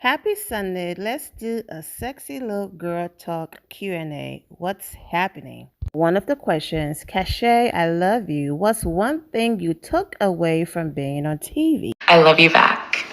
Happy Sunday. Let's do a sexy little girl talk Q&A. What's happening? One of the questions, Cashay, I love you. What's one thing you took away from being on TV? I love you back.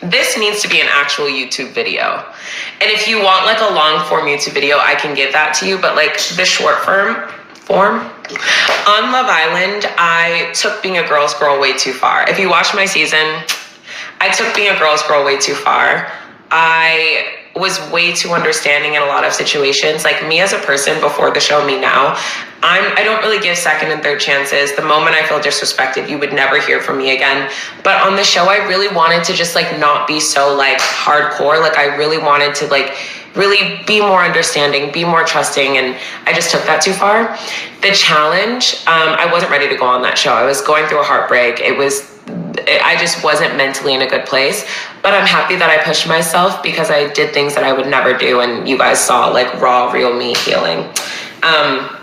This needs to be an actual YouTube video. And if you want like a long form YouTube video, I can give that to you. But like the short form on Love Island, I took being a girl's girl way too far. If you watch my season, I took being a girl's girl way too far. I was way too understanding in a lot of situations. Like me as a person before the show, me now, I don't really give second and third chances. The moment I feel disrespected, you would never hear from me again. But on the show, I really wanted to just like not be so like hardcore. Like I really wanted to like really be more understanding, be more trusting, and I just took that too far. The challenge, I wasn't ready to go on that show. I was going through a heartbreak. I just wasn't mentally in a good place, but I'm happy that I pushed myself because I did things that I would never do, and you guys saw like raw, real me healing.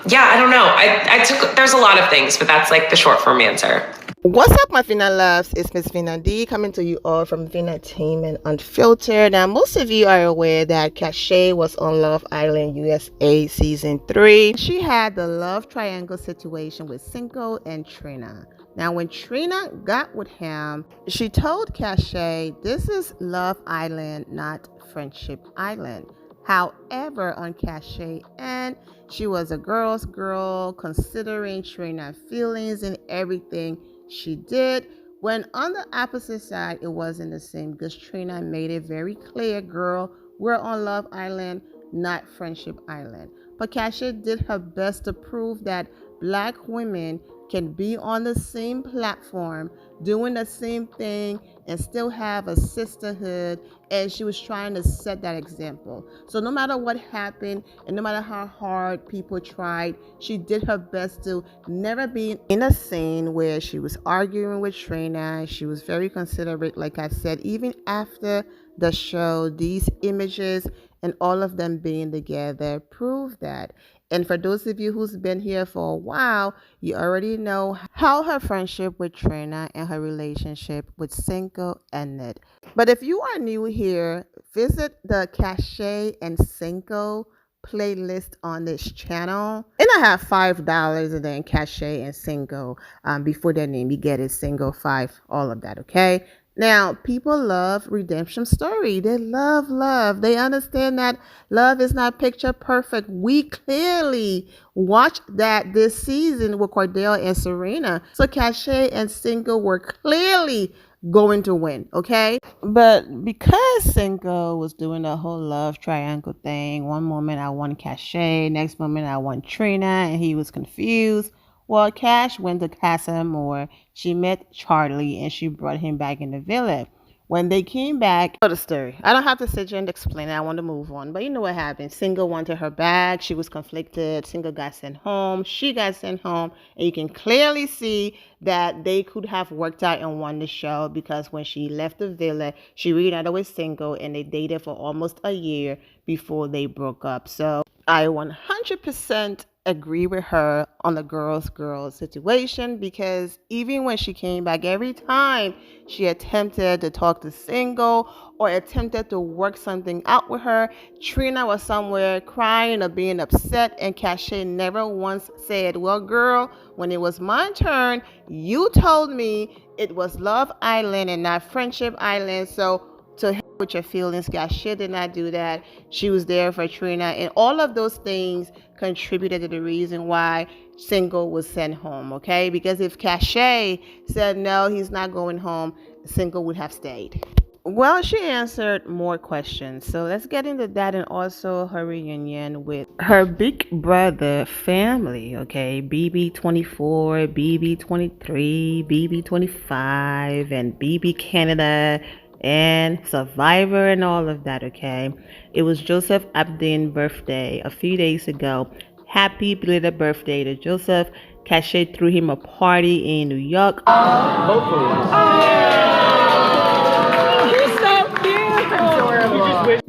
Yeah, I don't know. There's a lot of things, but that's like the short form answer. What's up, my Fina loves? It's Miss Fina D coming to you all from Fina Team and Unfiltered. Now, most of you are aware that Cashay was on Love Island USA Season 3. She had the love triangle situation with Cinco and Trina. Now, when Trina got with him, she told Cashay, this is Love Island, not Friendship Island. However, on Cashay and she was a girl's girl, considering Trina's feelings and everything she did. When on the opposite side, it wasn't the same because Trina made it very clear, girl, we're on Love Island, not Friendship Island. But Cashay did her best to prove that Black women can be on the same platform doing the same thing and still have a sisterhood, and she was trying to set that example. So no matter what happened and no matter how hard people tried, she did her best to never be in a scene where she was arguing with Trina. She was very considerate, like I said. Even after the show, these images and all of them being together prove that. And for those of you who's been here for a while, you already know how her friendship with Trina and her relationship with Cinco ended. But if you are new here, visit the Cashay and Cinco playlist on this channel. And I have $5 and then Cashay and Cinco before their name. You get it, Cinco 5, all of that, okay? Now, people love redemption story. They love love. They understand that love is not picture perfect. We clearly watched that this season with Cordell and Serena. So Cashay and Cinco were clearly going to win, okay? But because Cinco was doing the whole love triangle thing, one moment I want Cashay, next moment I want Trina, and he was confused. Well, Cash went to Casa Amor. She met Charlie and she brought him back in the villa. When they came back, the story. I don't have to sit here and explain it. I want to move on. But you know what happened. Single wanted her back. She was conflicted. Single got sent home. She got sent home. And you can clearly see that they could have worked out and won the show because when she left the villa, she reunited with Single and they dated for almost a year before they broke up. So I 100% agree with her on the girls situation because even when she came back, every time she attempted to talk to Single or attempted to work something out with her, Trina was somewhere crying or being upset, and Cashay never once said, well, girl, when it was my turn, you told me it was Love Island and not Friendship Island, so to help with your feelings, Cashay did not do that. She was there for Trina, and all of those things contributed to the reason why Single was sent home, okay? Because if Cashay said no, he's not going home, Single would have stayed. Well, she answered more questions. So let's get into that and also her reunion with her big brother family, okay? BB24, BB23, BB25, and BB Canada, and Survivor and all of that, okay? It was Joseph Abdin's birthday a few days ago. Happy belated birthday to Joseph. Cashay threw him a party in New York.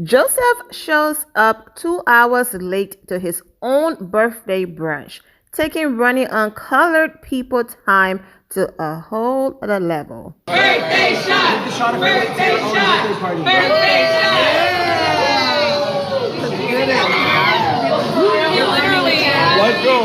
Joseph shows up 2 hours late to his own birthday brunch, taking running on colored people time to a whole other level. Birthday shot! Birthday shot! Birthday shot! You literally Let's go.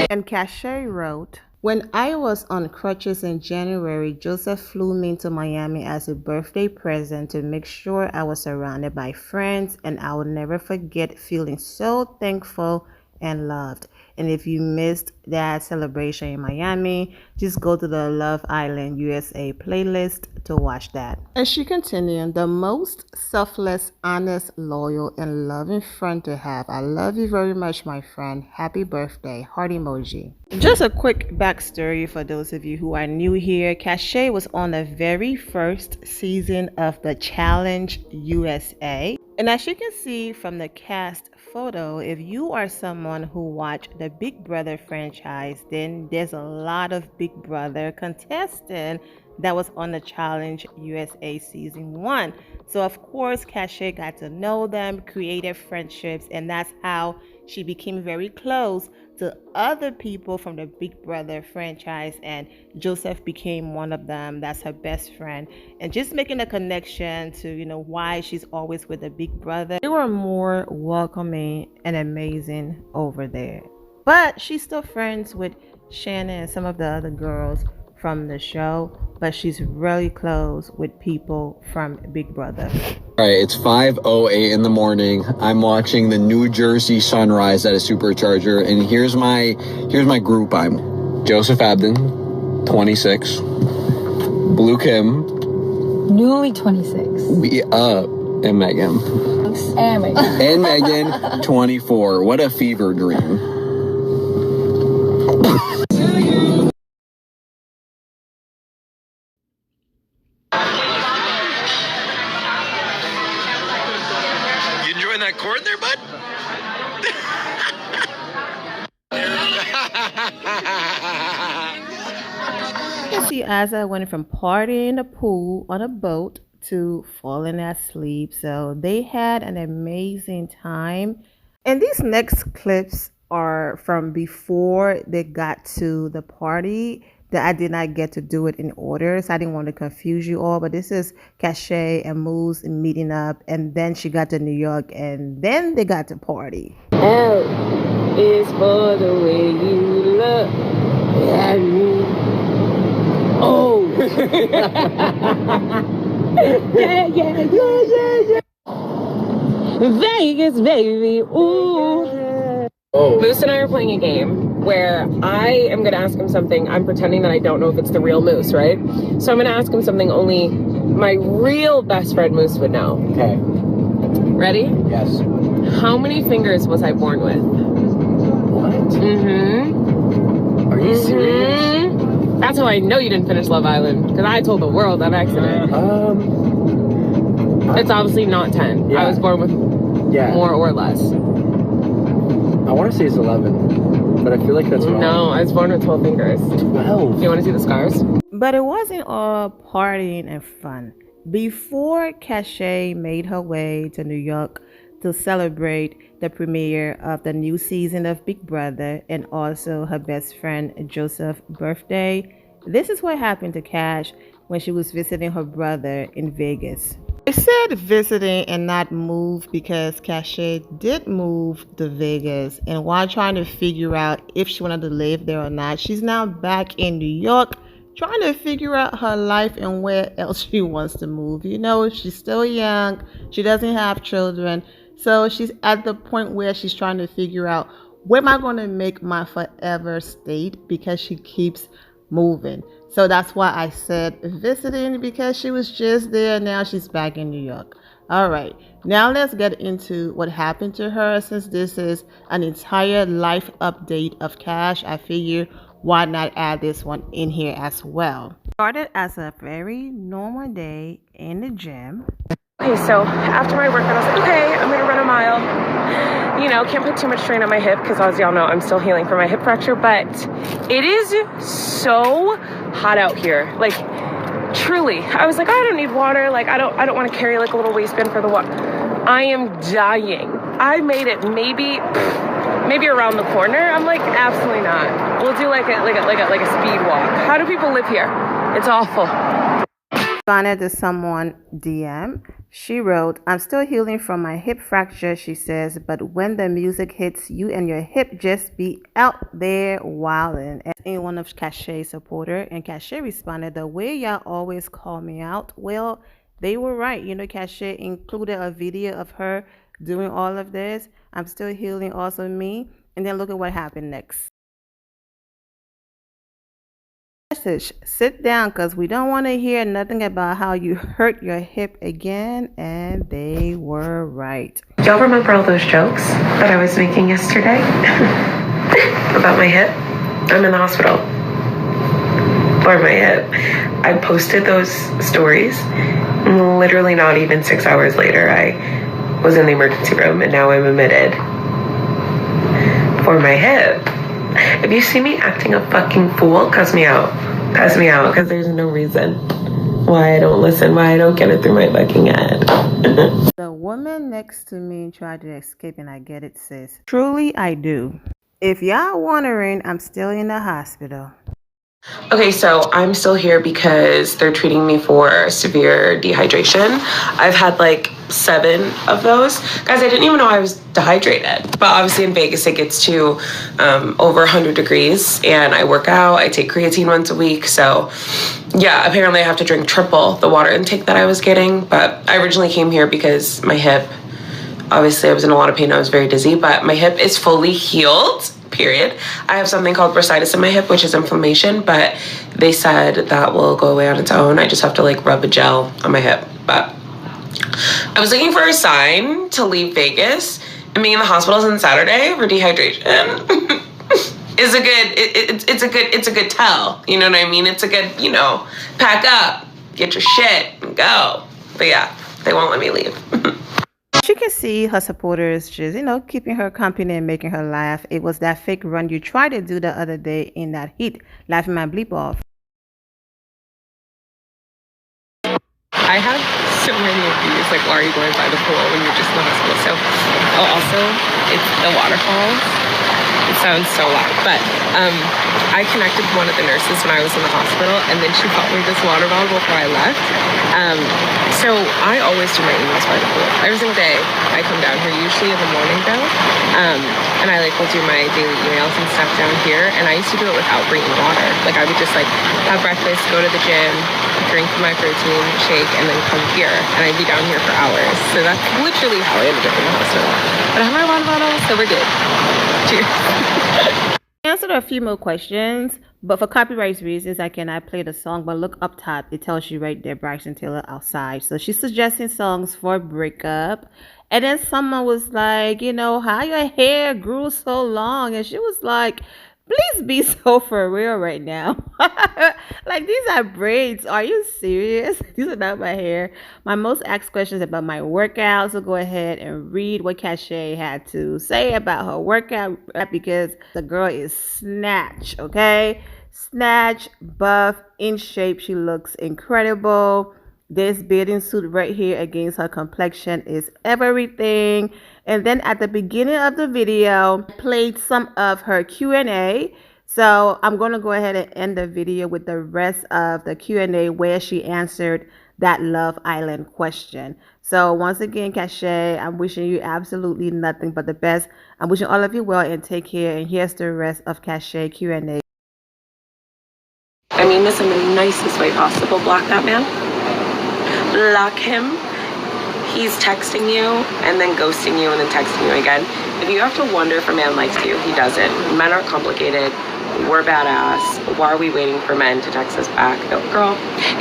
And Cashay wrote, when I was on crutches in January, Joseph flew me into Miami as a birthday present to make sure I was surrounded by friends, and I will never forget feeling so thankful and loved. And if you missed that celebration in Miami, just go to the Love Island USA playlist to watch that. And she continued, the most selfless, honest, loyal, and loving friend to have. I love you very much, my friend. Happy birthday. Heart emoji. Just a quick backstory for those of you who are new here. Cashay was on the very first season of the Challenge USA. And as you can see from the cast photo, if you are someone who watched the Big Brother franchise, then there's a lot of Big Brother contestants that was on the Challenge USA season 1. So of course, Cashay got to know them, created friendships, and that's how she became very close to other people from the Big Brother franchise, and Joseph became one of them. That's her best friend, and just making a connection to why she's always with the Big Brother. They were more welcoming and amazing over there, but she's still friends with Shannon and some of the other girls from the show, but she's really close with people from Big Brother. All right, it's 5:08 in the morning. I'm watching the New Jersey sunrise at a supercharger, and here's my group. I'm Joseph Abden, 26, Blue Kim, Newly 26. and Megan. And Megan. And Megan, 24. What a fever dream. You enjoying that corn there, bud? You can see Azza went from partying in the pool on a boat to falling asleep. So they had an amazing time. And these next clips are from before they got to the party, that I did not get to do it in order, so I didn't want to confuse you all. But this is Cashay and Moose meeting up, and then she got to New York, and then they got to party. L is for the way you look at me. Oh. yeah. Vegas, baby. Ooh. Oh. Moose and I are playing a game where I am going to ask him something. I'm pretending that I don't know if it's the real Moose, right? So I'm going to ask him something only my real best friend Moose would know. Okay. Ready? Yes. How many fingers was I born with? What? Mm-hmm. Are you serious? Mm-hmm. That's how I know you didn't finish Love Island, because I told the world on accident. It's obviously not 10. Yeah. I was born with more or less. I want to say it's 11, but I feel like that's wrong. No, I was born with 12 fingers. 12. Do you want to see the scars? But it wasn't all partying and fun. Before Cashay made her way to New York to celebrate the premiere of the new season of Big Brother and also her best friend Joseph's birthday, this is what happened to Cash when she was visiting her brother in Vegas. I said visiting and not move because Cashay did move to Vegas, and while trying to figure out if she wanted to live there or not, she's now back in New York trying to figure out her life and where else she wants to move. She's still young, she doesn't have children, so she's at the point where she's trying to figure out, where am I going to make my forever state, because she keeps moving. So that's why I said visiting, because she was just there. Now she's back in New York. All right, now let's get into what happened to her. Since this is an entire life update of Cash, I figure why not add this one in here as well. Started as a very normal day in the gym. Okay, so after my workout, I was like, okay, I'm going to run a mile. Can't put too much strain on my hip because, as y'all know, I'm still healing from my hip fracture, but it is so hot out here. Like, truly, I was like, I don't need water. Like, I don't want to carry like a little waistband for the water. I am dying. I made it maybe maybe around the corner. I'm like, absolutely not. We'll do like a speed walk. How do people live here? It's awful. Responded to someone DM. She wrote, I'm still healing from my hip fracture, she says, but when the music hits, you and your hip just be out there wilding. And one of Cashay's supporter, and Cashay responded, the way y'all always call me out, well, they were right. You know, Cashay included a video of her doing all of this. I'm still healing, also me. And then look at what happened next. Message, sit down because we don't want to hear nothing about how you hurt your hip again. And they were right. Y'all remember all those jokes that I was making yesterday about my hip? I'm in the hospital for my hip. I posted those stories. Literally not even 6 hours later, I was in the emergency room and now I'm admitted for my hip. If you see me acting a fucking fool, cuss me out. Cuss me out, because there's no reason why I don't listen, why I don't get it through my fucking head. The woman next to me tried to escape, and I get it, sis. Truly, I do. If y'all wondering, I'm still in the hospital. Okay, so I'm still here because they're treating me for severe dehydration. I've had like 7 of those. Guys, I didn't even know I was dehydrated. But obviously in Vegas, it gets to over 100 degrees. And I work out, I take creatine once a week. So yeah, apparently I have to drink triple the water intake that I was getting. But I originally came here because my hip, obviously I was in a lot of pain, I was very dizzy. But my hip is fully healed. Period. I have something called bursitis in my hip, which is inflammation, but they said that will go away on its own. I just have to like rub a gel on my hip. But I was looking for a sign to leave Vegas, and being in the hospital since Saturday for dehydration is a good. It's a good tell. You know what I mean? It's a good, pack up, get your shit, and go. But yeah, they won't let me leave. She can see her supporters just, keeping her company and making her laugh. It was that fake run you tried to do the other day in that heat, laughing my bleep off. I have so many of these, like, why are you going by the pool when you're just in the hospital? So, also, it's the waterfalls. It sounds so loud, but I connected with one of the nurses when I was in the hospital, and then she bought me this water bottle before I left. So I always do my emails by the pool. Every single day I come down here, usually in the morning though, and I will do my daily emails and stuff down here, and I used to do it without bringing water. Like I would just have breakfast, go to the gym, drink my protein shake, and then come here, and I'd be down here for hours. So that's literally how I ended up in the hospital. But I have my water bottle, so we're good. Cheers. Answered a few more questions, but for copyright reasons, I cannot play the song. But look up top, it tells you right there, Bryson Taylor outside. So she's suggesting songs for breakup. And then someone was like, how your hair grew so long? And she was like, please be so for real right now. Like, these are braids. Are you serious? These are not my hair. My most asked questions about my workout. So go ahead and read what Cashay had to say about her workout, because the girl is snatch, okay? Snatch, buff, in shape. She looks incredible. This bathing suit right here against her complexion is everything. And then at the beginning of the video, I played some of her Q&A. So I'm going to go ahead and end the video with the rest of the Q&A where she answered that Love Island question. So once again, Cashay, I'm wishing you absolutely nothing but the best. I'm wishing all of you well and take care. And here's the rest of Cashay Q&A. I mean this in the nicest way possible. Block that man. Lock him. He's texting you and then ghosting you and then texting you again. If you have to wonder if a man likes you, he doesn't. Men are complicated. We're badass. Why are we waiting for men to text us back? No, girl,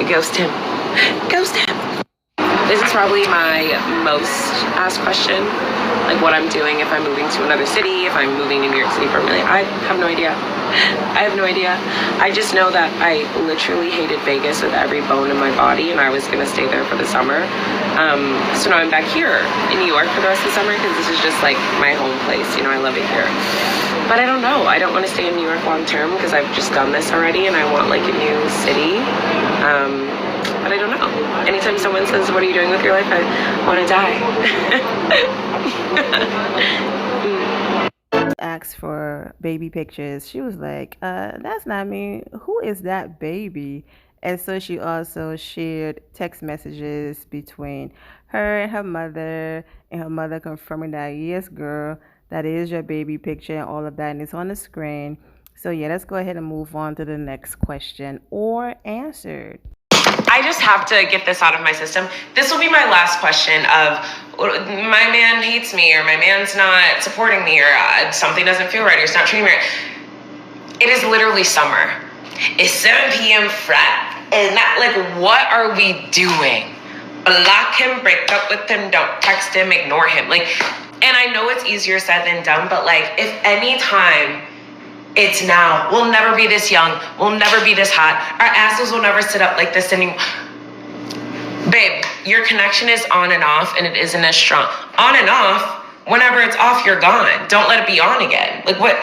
ghost him. Ghost him. This is probably my most asked question. Like what I'm doing, if I'm moving to another city, if I'm moving to New York City permanently. I have no idea. I have no idea. I just know that I literally hated Vegas with every bone in my body, and I was gonna stay there for the summer. So now I'm back here in New York for the rest of the summer because this is just like my home place. I love it here. But I don't know. I don't want to stay in New York long term because I've just done this already, and I want like a new city. But I don't know. Anytime someone says, "What are you doing with your life?" I want to die. asked for baby pictures, she was like, that's not me. Who is that baby? And so she also shared text messages between her and her mother confirming that, yes, girl, that is your baby picture and all of that, and it's on the screen. So, yeah, let's go ahead and move on to the next question or answered. I just have to get this out of my system. This will be my last question of my man hates me, or my man's not supporting me, or something doesn't feel right, or it's not treating me right. It is literally summer. It's 7 p.m. frat. And that, like, what are we doing? Block him, break up with him, don't text him, ignore him. Like, and I know it's easier said than done, but like, if any time, it's now. We'll never be this young. We'll never be this hot. Our asses will never sit up like this anymore. Babe, your connection is on and off, and it isn't as strong. On and off, whenever it's off, you're gone. Don't let it be on again. Like, what?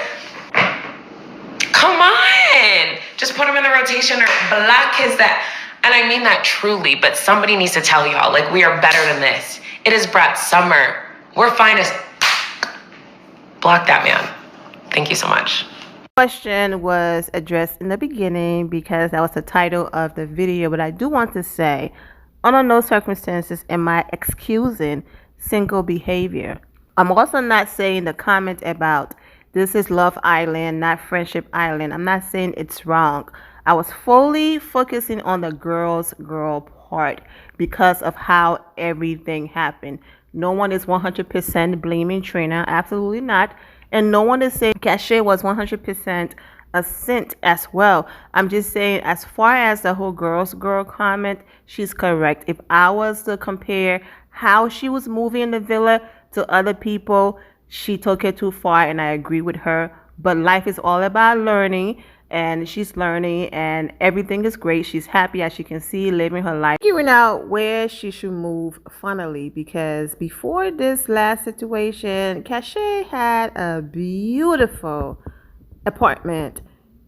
Come on. Just put him in the rotation or block his that. And I mean that truly, but somebody needs to tell y'all, like, we are better than this. It is Brat summer. We're fine as... Block that man. Thank you so much. Question was addressed in the beginning because that was the title of the video, but I do want to say, under no circumstances am I excusing single behavior. I'm also not saying the comment about this is Love Island, not Friendship Island. I'm not saying it's wrong. I was fully focusing on the girl part because of how everything happened. No one is 100% blaming Trina, absolutely not. And no one is saying Cashay was 100% a saint as well. I'm just saying, as far as the whole girl comment, she's correct. If I was to compare how she was moving in the villa to other people, she took it too far, and I agree with her. But life is all about learning, and she's learning, and everything is great. She's happy, as you can see, living her life, figuring out where she should move finally, because before this last situation, Cashay had a beautiful apartment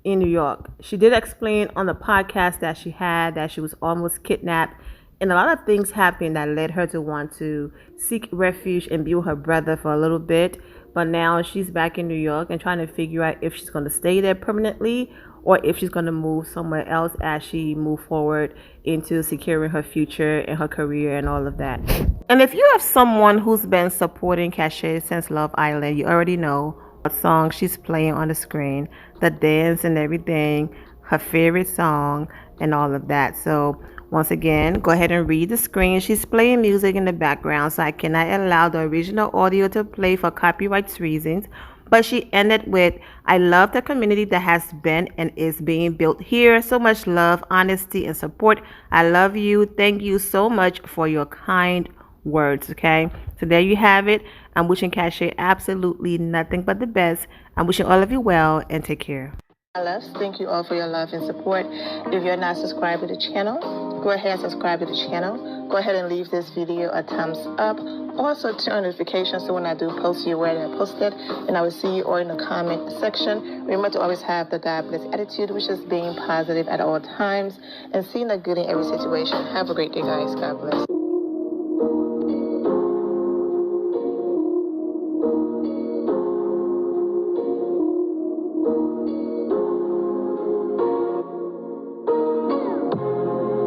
in New York. She did explain on the podcast that she was almost kidnapped, and a lot of things happened that led her to want to seek refuge and be with her brother for a little bit. But now she's back in New York and trying to figure out if she's going to stay there permanently or if she's going to move somewhere else as she moves forward into securing her future and her career and all of that. And if you have someone who's been supporting Cashay since Love Island, you already know what song she's playing on the screen, the dance and everything, her favorite song and all of that. So once again, go ahead and read the screen. She's playing music in the background, so I cannot allow the original audio to play for copyright reasons. But she ended with, I love the community that has been and is being built here. So much love, honesty, and support. I love you. Thank you so much for your kind words. Okay, so there you have it. I'm wishing Cashay absolutely nothing but the best. I'm wishing all of you well, and take care. Thank you all for your love and support. If you're not subscribed to the channel, go ahead and subscribe to the channel. Go ahead and leave this video a thumbs up. Also turn on notifications so when I do post, you're aware that I posted. And I will see you all in the comment section. Remember to always have the God bless attitude, which is being positive at all times and seeing the good in every situation. Have a great day, guys. God bless.